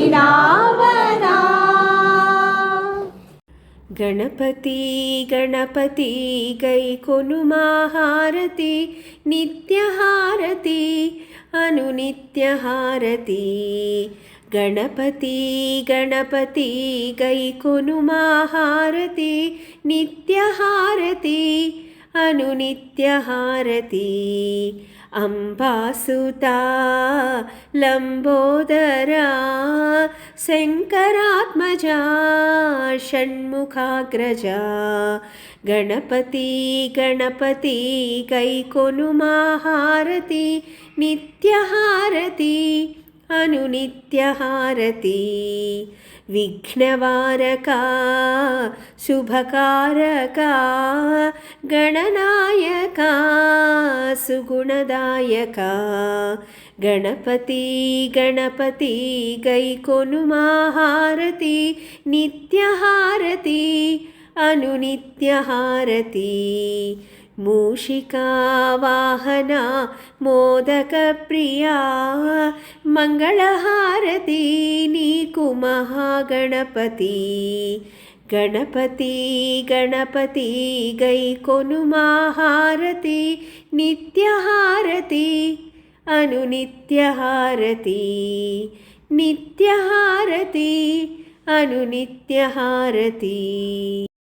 ನೀಡಾವರಾ. ಗಣಪತಿ ಗಣಪತಿ ಗೈಕೊನುಮ ಹಾರತಿ ನಿತ್ಯ ಹಾರತಿ ಅನುನಿತ್ಯ ಹಾರತಿ. ಗಣಪತಿ ಗಣಪತಿ ಗೈಕೊನುಮ ಹಾರತಿ ನಿತ್ಯ ಹಾರತಿ ಅನುನಿತ್ಯ ಹಾರತಿ. ಅಂಬಾಸುತಾ ಲಂಬೋದರ ಶಂಕರಾತ್ಮಜ ಷಣ್ಮುಖಾಗ್ರಜ. ಗಣಪತಿ ಗಣಪತಿ ಗೈಕೊನುಮ ಹಾರತಿ ನಿತ್ಯ ಹಾರತಿ ಅನುನಿತ್ಯ ಹಾರತಿ. ವಿಘ್ನವಾರಕ ಶುಭಕಾರಕ ಗಣನಾಯಕ ಸುಗುಣದಾಯಕ. ಗಣಪತಿ ಗಣಪತಿ ಗೈಕೊನುಮ ಹಾರತಿ ನಿತ್ಯ ಹಾರತಿ ಅನುನಿತ್ಯ ಹಾರತಿ. ಮೂಷಿಕಾ ವಾಹನ ಮೋದಕ ಪ್ರಿಯ ಮಂಗಳಹಾರತಿ ನೀಕು ಮಹಾಗಣಪತಿ. ಗಣಪತಿ ಗಣಪತಿ ಗೈಕೊನುಮ ಹಾರತಿ ನಿತ್ಯ ಹಾರತಿ ಅನುನಿತ್ಯ ಹಾರತಿ. ನಿತ್ಯ ಹಾರತಿ ಅನುನಿತ್ಯ ಹಾರತಿ.